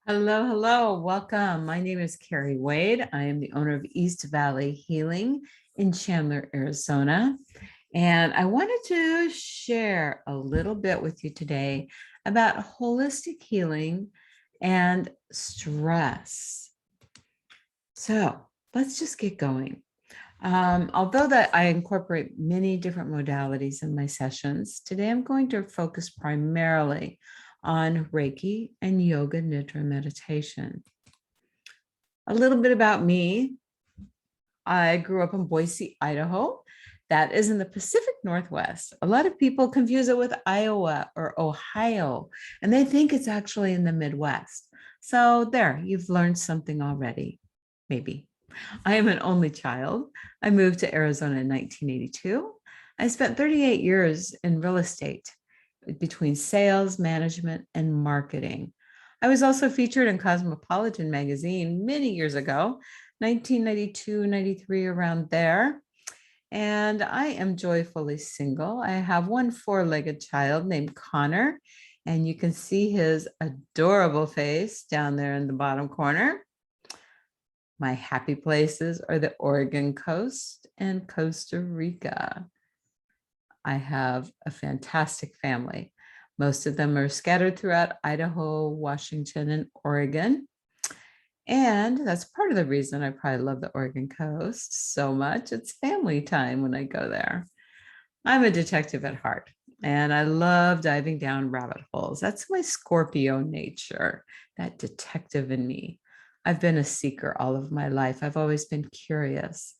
Hello, hello, welcome. My name is Kerri Wade. I am the owner of East Valley Healing in Chandler, Arizona. And I wanted to share a little bit with you today about holistic healing and stress. So let's just get going. Although that I incorporate many different modalities in my sessions, today I'm going to focus primarily on Reiki and Yoga Nidra meditation. A little bit about me. I grew up in Boise, Idaho. That is in the Pacific Northwest. A lot of people confuse it with Iowa or Ohio, and they think it's actually in the Midwest. So there, you've learned something already, maybe. I am an only child. I moved to Arizona in 1982. I spent 38 years in real estate between sales, management, and marketing. I was also featured in Cosmopolitan magazine many years ago, 1992, 93, around there. And I am joyfully single. I have one four-legged child named Connor, and you can see his adorable face down there in the bottom corner. My happy places are the Oregon coast and Costa Rica. I have a fantastic family. Most of them are scattered throughout Idaho, Washington, and Oregon. And that's part of the reason I probably love the Oregon coast so much. It's family time when I go there. I'm a detective at heart, and I love diving down rabbit holes. That's my Scorpio nature, that detective in me. I've been a seeker all of my life. I've always been curious.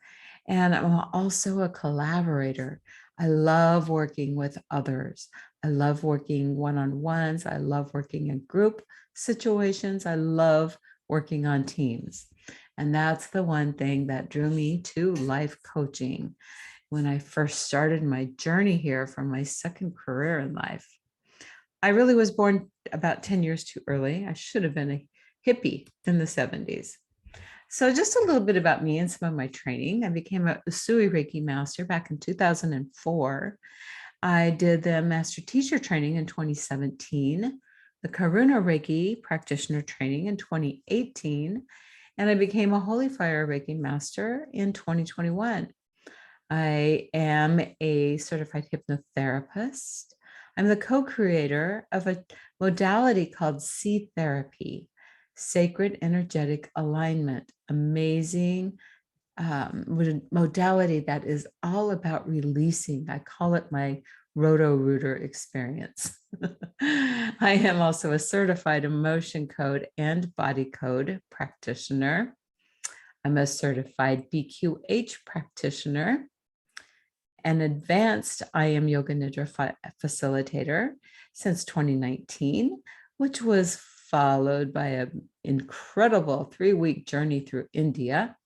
And I'm also a collaborator. I love working with others. I love working one-on-ones. I love working in group situations. I love working on teams. And that's the one thing that drew me to life coaching when I first started my journey here from my second career in life. I really was born about 10 years too early. I should have been a hippie in the 70s. So just a little bit about me and some of my training. I became a Usui Reiki master back in 2004. I did the master teacher training in 2017, the Karuna Reiki practitioner training in 2018, and I became a Holy Fire Reiki master in 2021. I am a certified hypnotherapist. I'm the co-creator of a modality called C therapy, sacred energetic alignment, amazing modality that is all about releasing. I call it my Roto-Rooter experience. I am also a certified emotion code and body code practitioner. I'm a certified BQH practitioner, an advanced I Am Yoga Nidra facilitator since 2019, which was followed by an incredible 3-week journey through India.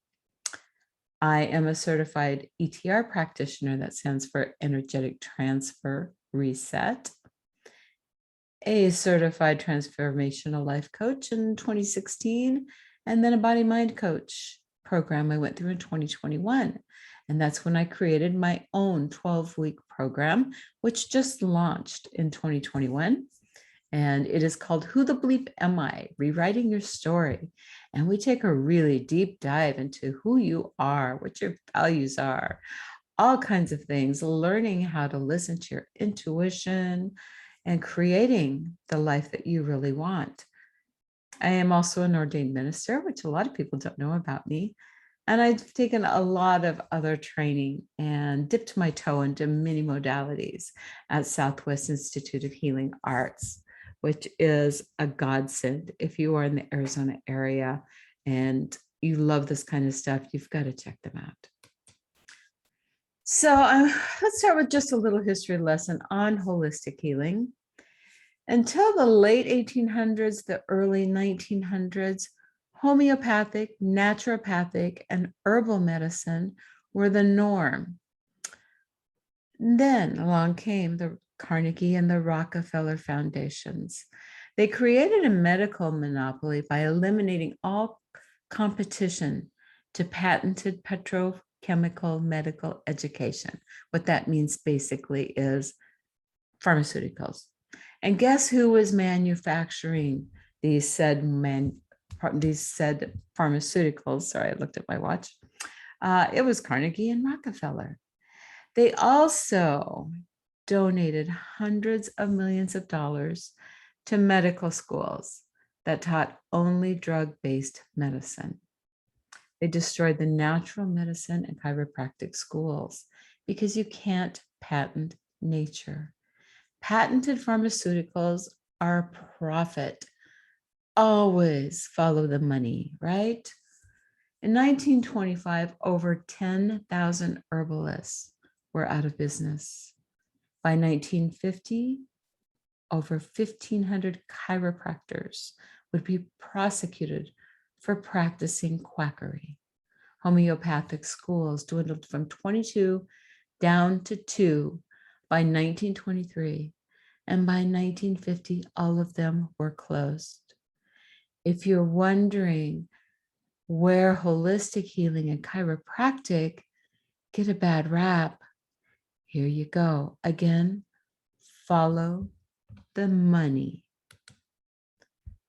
I am a certified ETR practitioner, that stands for Energetic Transfer Reset, a certified transformational life coach in 2016, and then a body mind coach program I went through in 2021. And that's when I created my own 12-week program, which just launched in 2021. And it is called Who the Bleep Am I? Rewriting Your Story. And we take a really deep dive into who you are, what your values are, all kinds of things, learning how to listen to your intuition and creating the life that you really want. I am also an ordained minister, which a lot of people don't know about me. And I've taken a lot of other training and dipped my toe into many modalities at Southwest Institute of Healing Arts, which is a godsend. If you are in the Arizona area and you love this kind of stuff, you've got to check them out. So let's start with just a little history lesson on holistic healing. Until the late 1800s, the early 1900s, homeopathic, naturopathic, and herbal medicine were the norm. Then along came the Carnegie and the Rockefeller foundations. They created a medical monopoly by eliminating all competition to patented petrochemical medical education. What that means basically is pharmaceuticals. And guess who was manufacturing these said pharmaceuticals. Sorry, I looked at my watch. It was Carnegie and Rockefeller. They also donated hundreds of millions of dollars to medical schools that taught only drug-based medicine. They destroyed the natural medicine and chiropractic schools because you can't patent nature. Patented pharmaceuticals are profit. Always follow the money, right? In 1925, over 10,000 herbalists were out of business. By 1950, over 1,500 chiropractors would be prosecuted for practicing quackery. Homeopathic schools dwindled from 22 down to 2 by 1923, and by 1950, all of them were closed. If you're wondering where holistic healing and chiropractic get a bad rap, here you go. Again, follow the money.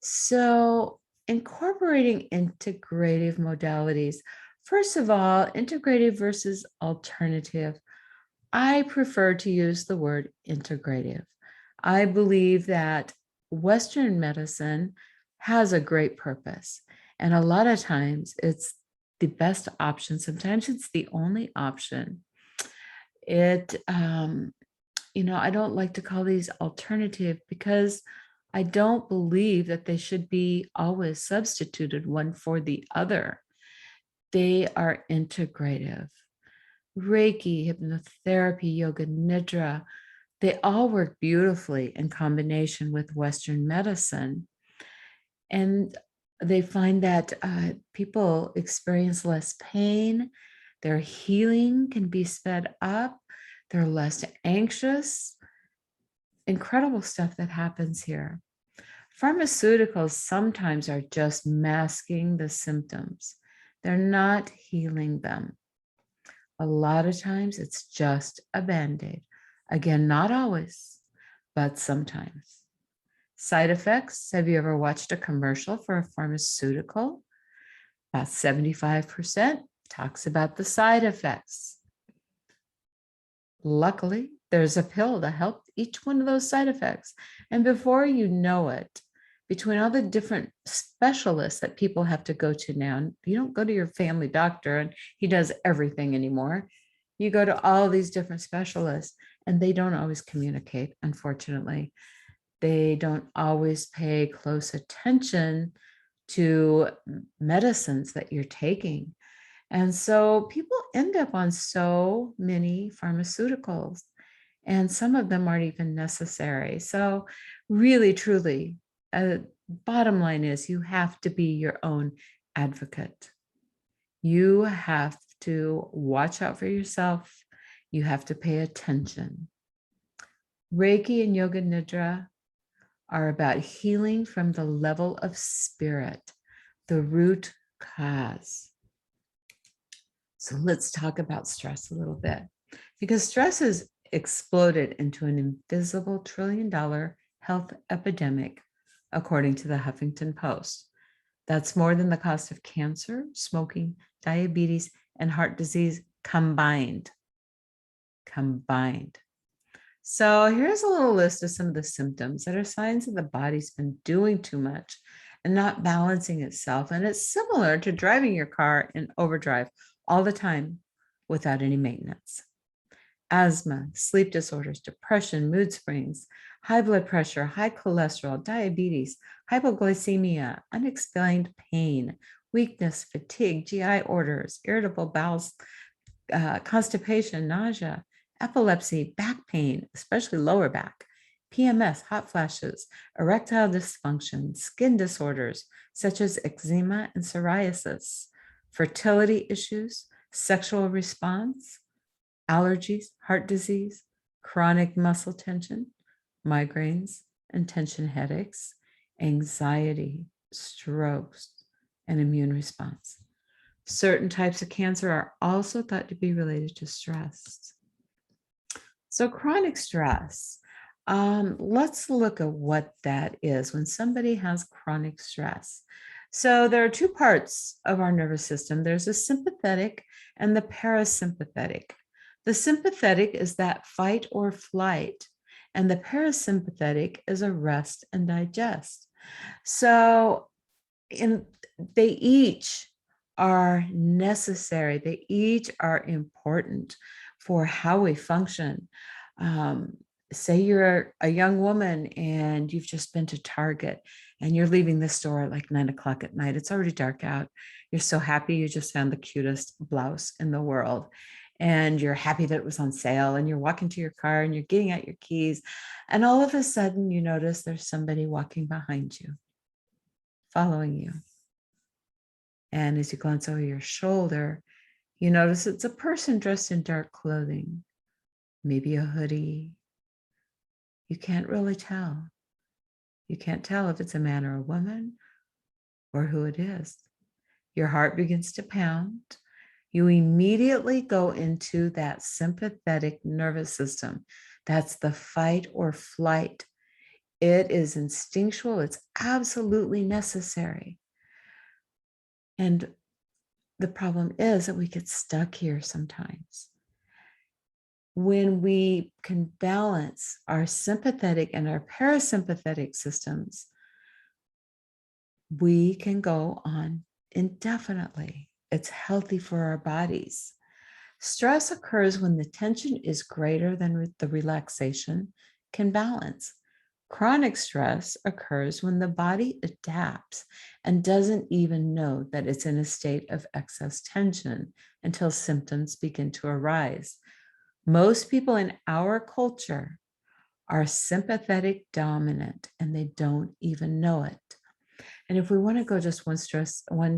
So, incorporating integrative modalities. First of all, integrative versus alternative. I prefer to use the word integrative. I believe that Western medicine has a great purpose, and a lot of times it's the best option. Sometimes it's the only option. I don't like to call these alternative because I don't believe that they should be always substituted one for the other. They are integrative. Reiki, hypnotherapy, yoga nidra, they all work beautifully in combination with Western medicine. And they find that people experience less pain, their healing can be sped up, they're less anxious. Incredible stuff that happens here. Pharmaceuticals sometimes are just masking the symptoms. They're not healing them. A lot of times it's just a Band-Aid. Again, not always, but sometimes. Side effects. Have you ever watched a commercial for a pharmaceutical? About 75% talks about the side effects. Luckily, there's a pill to help each one of those side effects. And before you know it, between all the different specialists that people have to go to now, you don't go to your family doctor and he does everything anymore. You go to all these different specialists and they don't always communicate, unfortunately. They don't always pay close attention to medicines that you're taking. And so people end up on so many pharmaceuticals, and some of them aren't even necessary. So really, truly, bottom line is you have to be your own advocate. You have to watch out for yourself. You have to pay attention. Reiki and Yoga Nidra are about healing from the level of spirit, the root cause. So let's talk about stress a little bit, because stress has exploded into an invisible $1 trillion health epidemic, according to the Huffington Post. That's more than the cost of cancer, smoking, diabetes, and heart disease combined. So here's a little list of some of the symptoms that are signs that the body's been doing too much and not balancing itself. And it's similar to driving your car in overdrive all the time without any maintenance. Asthma, sleep disorders, depression, mood swings, high blood pressure, high cholesterol, diabetes, hypoglycemia, unexplained pain, weakness, fatigue, GI orders, irritable bowels, constipation, nausea, epilepsy, back pain, especially lower back, PMS, hot flashes, erectile dysfunction, skin disorders such as eczema and psoriasis, fertility issues, sexual response, allergies, heart disease, chronic muscle tension, migraines and tension headaches, anxiety, strokes, and immune response. Certain types of cancer are also thought to be related to stress. So chronic stress. Let's look at what that is when somebody has chronic stress. So there are two parts of our nervous system. There's a sympathetic and the parasympathetic. The sympathetic is that fight or flight, and the parasympathetic is a rest and digest. So in, they each are necessary. They each are important for how we function. Um, Say you're a young woman and you've just been to Target and you're leaving the store at like 9 o'clock at night. It's already dark out. You're so happy you just found the cutest blouse in the world. And you're happy that it was on sale, and you're walking to your car and you're getting out your keys. And all of a sudden you notice there's somebody walking behind you, following you. And as you glance over your shoulder, you notice it's a person dressed in dark clothing, maybe a hoodie. You can't really tell. You can't tell if it's a man or a woman or who it is. Your heart begins to pound. You immediately go into that sympathetic nervous system. That's the fight or flight. It is instinctual. It's absolutely necessary. And the problem is that we get stuck here sometimes. When we can balance our sympathetic and our parasympathetic systems, we can go on indefinitely. It's healthy for our bodies. Stress occurs when the tension is greater than the relaxation can balance. Chronic stress occurs when the body adapts and doesn't even know that it's in a state of excess tension until symptoms begin to arise. Most people in our culture are sympathetic dominant and they don't even know it. And if we want to go just one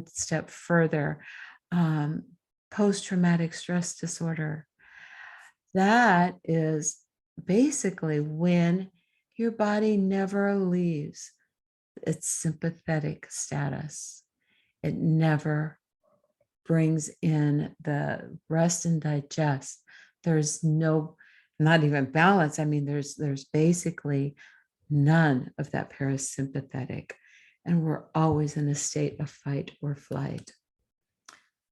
step further, post-traumatic stress disorder, that is basically when your body never leaves its sympathetic status. It never brings in the rest and digest. There's no, not even balance. I mean, there's basically none of that parasympathetic. And we're always in a state of fight or flight.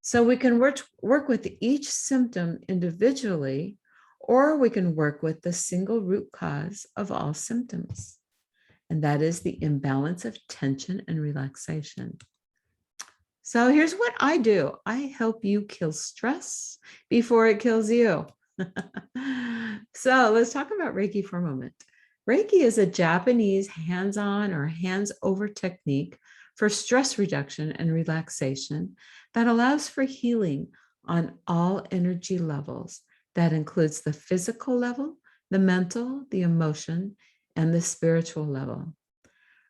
So we can work with each symptom individually, or we can work with the single root cause of all symptoms. And that is the imbalance of tension and relaxation. So here's what I do. I help you kill stress before it kills you. So let's talk about Reiki for a moment. Reiki is a Japanese hands-on or hands-over technique for stress reduction and relaxation that allows for healing on all energy levels. That includes the physical level, the mental, the emotion, and the spiritual level.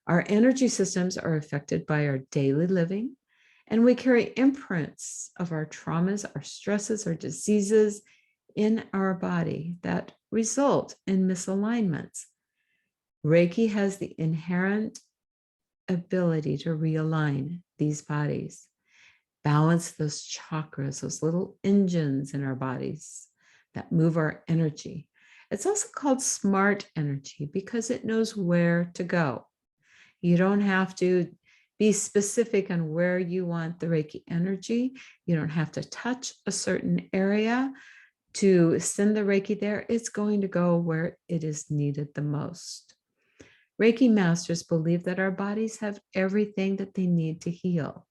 Our energy systems are affected by our daily living, and we carry imprints of our traumas, our stresses, our diseases in our body that result in misalignments. Reiki has the inherent ability to realign these bodies, balance those chakras, those little engines in our bodies that move our energy. It's also called smart energy because it knows where to go. You don't have to be specific on where you want the Reiki energy. You don't have to touch a certain area to send the Reiki there. It's going to go where it is needed the most. Reiki masters believe that our bodies have everything that they need to heal.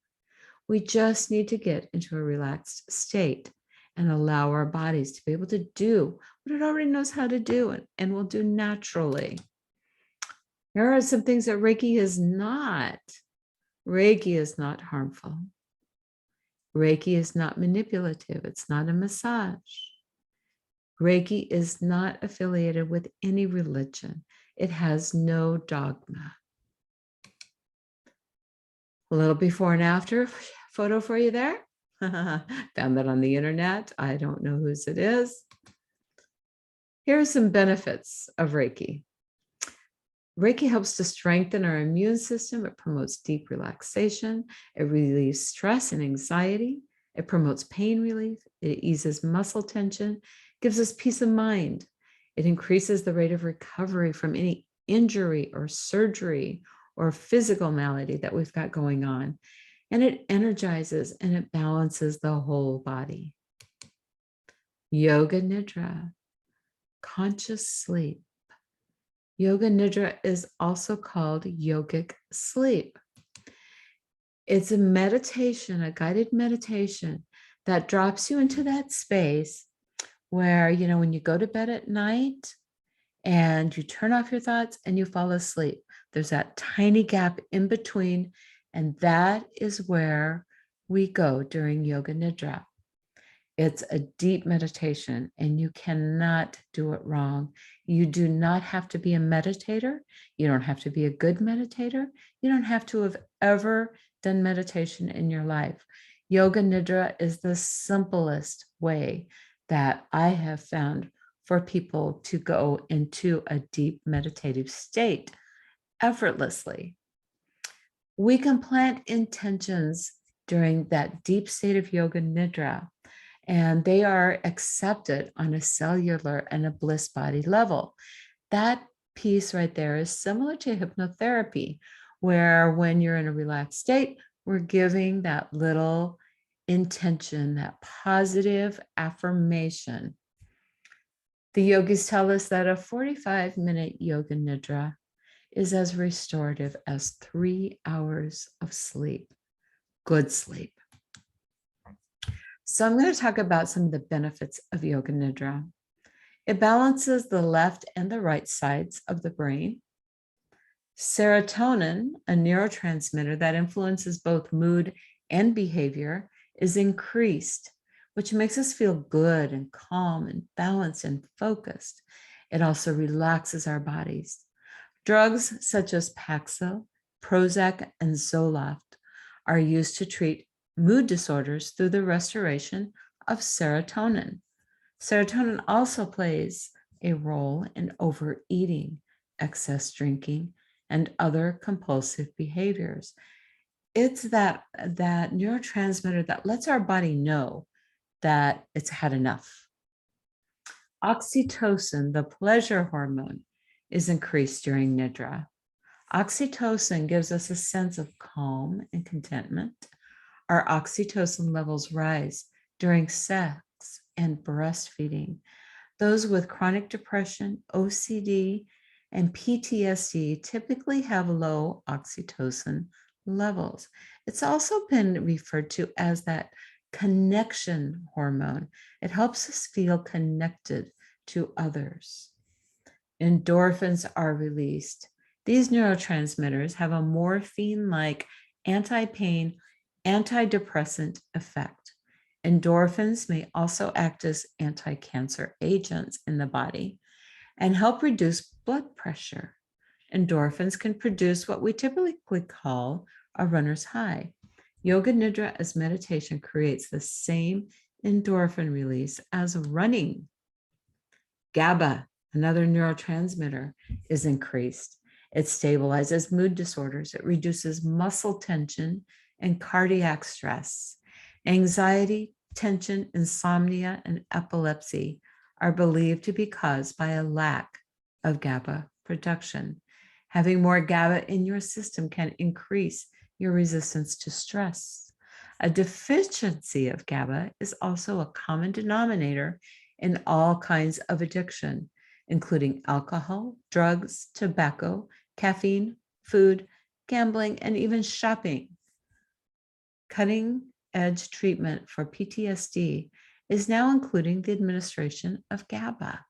We just need to get into a relaxed state and allow our bodies to be able to do what it already knows how to do and will do naturally. There are some things that Reiki is not. Reiki is not harmful. Reiki is not manipulative. It's not a massage. Reiki is not affiliated with any religion. It has no dogma. A little before and after photo for you there. Found that on the internet. I don't know whose it is. Here are some benefits of Reiki. Reiki helps to strengthen our immune system. It promotes deep relaxation. It relieves stress and anxiety. It promotes pain relief. It eases muscle tension, gives us peace of mind. It increases the rate of recovery from any injury or surgery or physical malady that we've got going on. And it energizes and it balances the whole body. Yoga Nidra, conscious sleep. Yoga Nidra is also called yogic sleep. It's a meditation, a guided meditation that drops you into that space where, you know, when you go to bed at night and you turn off your thoughts and you fall asleep, there's that tiny gap in between. And that is where we go during Yoga Nidra. It's a deep meditation and you cannot do it wrong. You do not have to be a meditator. You don't have to be a good meditator. You don't have to have ever done meditation in your life. Yoga Nidra is the simplest way that I have found for people to go into a deep meditative state effortlessly. We can plant intentions during that deep state of Yoga Nidra, and they are accepted on a cellular and a bliss body level. That piece right there is similar to hypnotherapy, where when you're in a relaxed state, we're giving that little intention, that positive affirmation. The yogis tell us that a 45-minute Yoga Nidra is as restorative as 3 hours of sleep, good sleep. So I'm going to talk about some of the benefits of Yoga Nidra. It balances the left and the right sides of the brain. Serotonin, a neurotransmitter that influences both mood and behavior, is increased, which makes us feel good and calm and balanced and focused. It also relaxes our bodies. Drugs such as Paxil, Prozac, and Zoloft are used to treat mood disorders through the restoration of serotonin. Serotonin also plays a role in overeating, excess drinking, and other compulsive behaviors. It's that neurotransmitter that lets our body know that it's had enough. Oxytocin, the pleasure hormone, is increased during Nidra. Oxytocin gives us a sense of calm and contentment. Our oxytocin levels rise during sex and breastfeeding. Those with chronic depression, OCD, and PTSD typically have low oxytocin levels. It's also been referred to as that connection hormone. It helps us feel connected to others. Endorphins are released. These neurotransmitters have a morphine-like anti-pain, antidepressant effect. Endorphins may also act as anti-cancer agents in the body and help reduce blood pressure. Endorphins can produce what we typically call a runner's high. Yoga Nidra as meditation creates the same endorphin release as running. GABA, another neurotransmitter, is increased. It stabilizes mood disorders. It reduces muscle tension and cardiac stress. Anxiety, tension, insomnia, and epilepsy are believed to be caused by a lack of GABA production. Having more GABA in your system can increase your resistance to stress. A deficiency of GABA is also a common denominator in all kinds of addiction, including alcohol, drugs, tobacco, caffeine, food, gambling, and even shopping. Cutting-edge treatment for PTSD is now including the administration of GABA.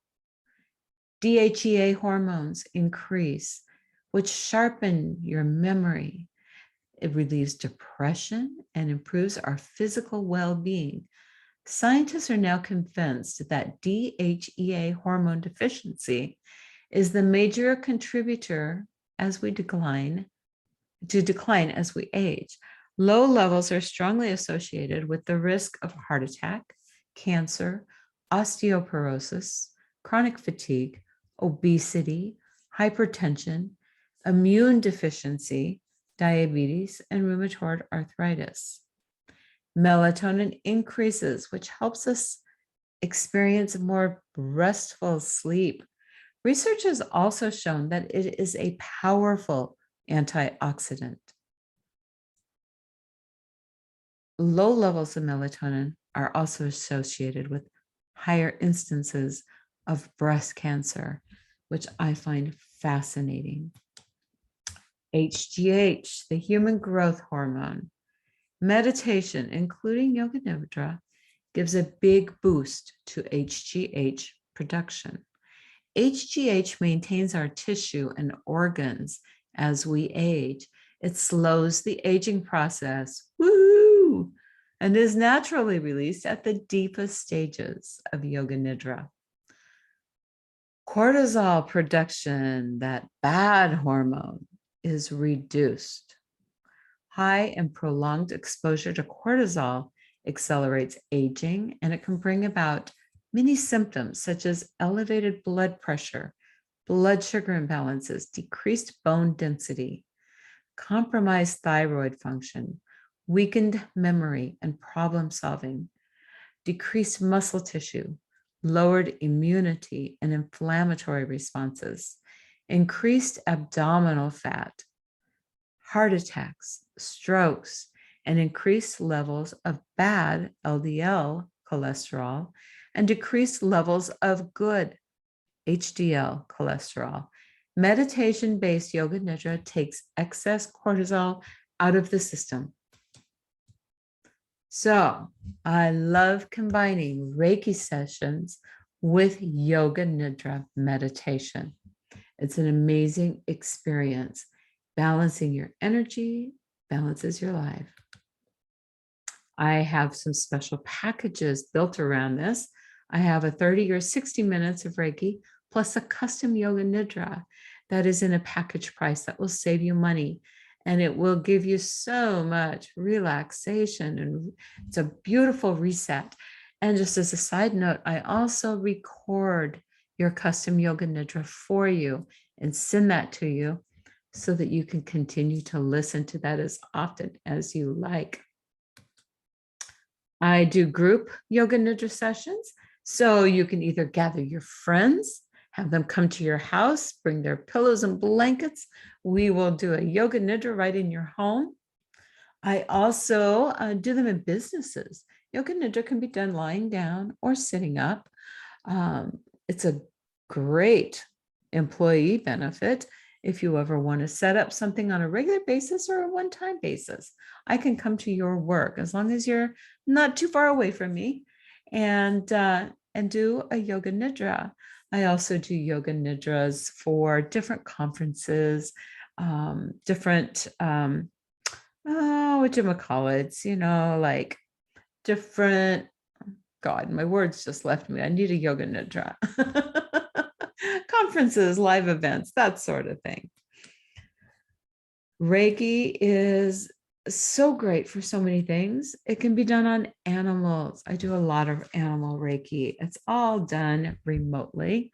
DHEA hormones increase, which sharpen your memory. It relieves depression and improves our physical well-being. Scientists are now convinced that DHEA hormone deficiency is the major contributor as we decline as we age. Low levels are strongly associated with the risk of heart attack, cancer, osteoporosis, chronic fatigue, obesity, hypertension, immune deficiency, diabetes, and rheumatoid arthritis. Melatonin increases, which helps us experience more restful sleep Research has also shown that it is a powerful antioxidant. Low levels of melatonin are also associated with higher instances of breast cancer, which I find fascinating. HGH, the human growth hormone. Meditation, including Yoga Nidra, gives a big boost to HGH production. HGH maintains our tissue and organs as we age. It slows the aging process, woo, and is naturally released at the deepest stages of Yoga Nidra. Cortisol production, that bad hormone, is reduced. High and prolonged exposure to cortisol accelerates aging, and it can bring about many symptoms such as elevated blood pressure, blood sugar imbalances, decreased bone density, compromised thyroid function, weakened memory and problem solving, decreased muscle tissue, lowered immunity and inflammatory responses, increased abdominal fat, heart attacks, strokes, and increased levels of bad LDL cholesterol and decreased levels of good HDL cholesterol. Meditation-based Yoga Nidra takes excess cortisol out of the system. So I love combining Reiki sessions with Yoga Nidra meditation. It's an amazing experience. Balancing your energy balances your life. I have some special packages built around this. I have a 30 or 60 minutes of Reiki plus a custom Yoga Nidra that is in a package price that will save you money. And it will give you so much relaxation. And it's a beautiful reset. And just as a side note, I also record your custom Yoga Nidra for you and send that to you so that you can continue to listen to that as often as you like. I do group Yoga Nidra sessions. So you can either gather your friends, have them come to your house, bring their pillows and blankets. We will do a Yoga Nidra right in your home. I also do them in businesses. Yoga Nidra can be done lying down or sitting up. It's a great employee benefit. If you ever want to set up something on a regular basis or a one-time basis, I can come to your work as long as you're not too far away from me and do a Yoga Nidra. I also do Yoga Nidras for different conferences, different, whatchamacallits, like different, God, my words just left me. I need a Yoga Nidra. Conferences, live events, that sort of thing. Reiki is so great for so many things. It can be done on animals. I do a lot of animal Reiki. It's all done remotely.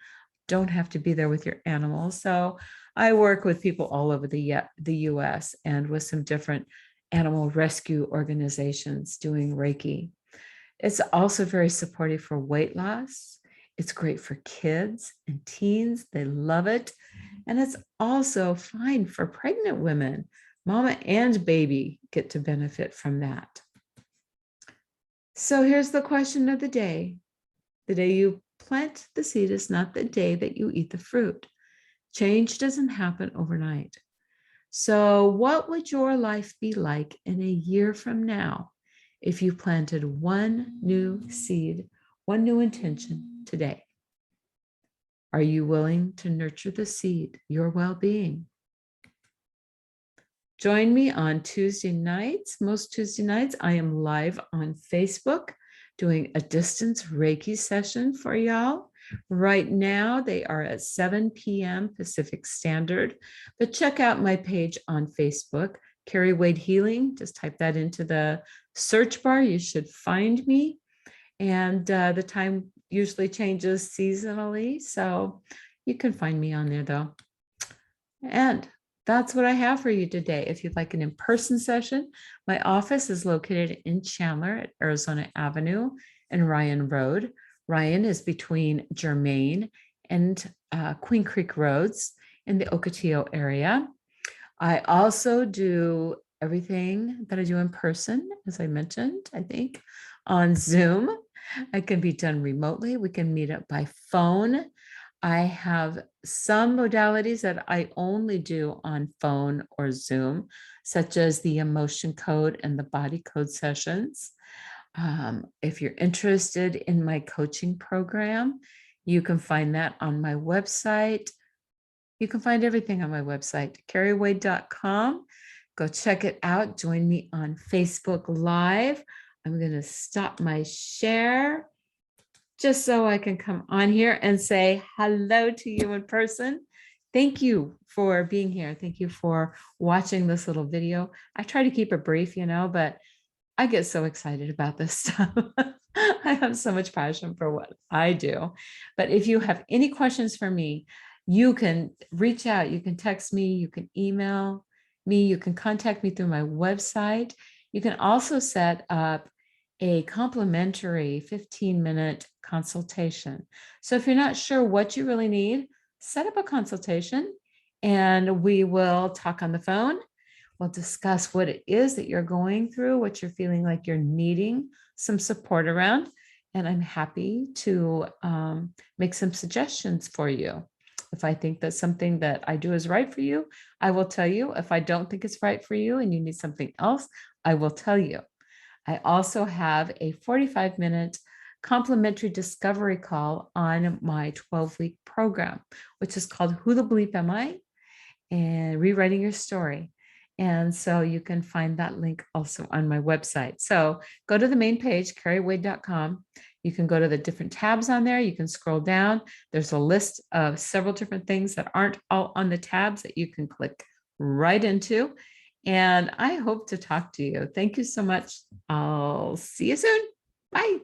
Don't have to be there with your animals. So I work with people all over the US and with some different animal rescue organizations doing Reiki. It's also very supportive for weight loss. It's great for kids and teens. They love it. And it's also fine for pregnant women. Mama and baby get to benefit from that. So here's the question of the day. The day you plant the seed is not the day that you eat the fruit. Change doesn't happen overnight. So what would your life be like in a year from now if you planted one new seed, one new intention today? Are you willing to nurture the seed, your well-being? Join me on Tuesday nights. Most Tuesday nights, I am live on Facebook doing a distance Reiki session for y'all. Right now, they are at 7 p.m. Pacific Standard. But check out my page on Facebook, Kerri Wade Healing. Just type that into the search bar. You should find me. And the time usually changes seasonally. So you can find me on there, though. And that's what I have for you today. If you'd like an in-person session, my office is located in Chandler at Arizona Avenue and Ryan Road. Ryan is between Germain and Queen Creek Roads in the Ocotillo area. I also do everything that I do in person, as I mentioned, I think, on Zoom. It can be done remotely. We can meet up by phone. I have some modalities that I only do on phone or Zoom, such as the emotion code and the body code sessions. If you're interested in my coaching program, you can find that on my website. You can find everything on my website, kerriwade.com. Go check it out. Join me on Facebook Live. I'm going to stop my share just so I can come on here and say hello to you in person. Thank you for being here. Thank you for watching this little video. I try to keep it brief, but I get so excited about this stuff. I have so much passion for what I do. But if you have any questions for me, you can reach out. You can text me. You can email me. You can contact me through my website. You can also set up a complimentary 15-minute consultation. So if you're not sure what you really need, set up a consultation and we will talk on the phone. We'll discuss what it is that you're going through, what you're feeling like you're needing some support around. And I'm happy to make some suggestions for you. If I think that something that I do is right for you, I will tell you. If I don't think it's right for you and you need something else, I will tell you. I also have a 45-minute complimentary discovery call on my 12-week program, which is called Who the Bleep Am I? And Rewriting Your Story. And so you can find that link also on my website. So go to the main page, kerriwade.com. You can go to the different tabs on there. You can scroll down. There's a list of several different things that aren't all on the tabs that you can click right into. And I hope to talk to you. Thank you so much. I'll see you soon. Bye.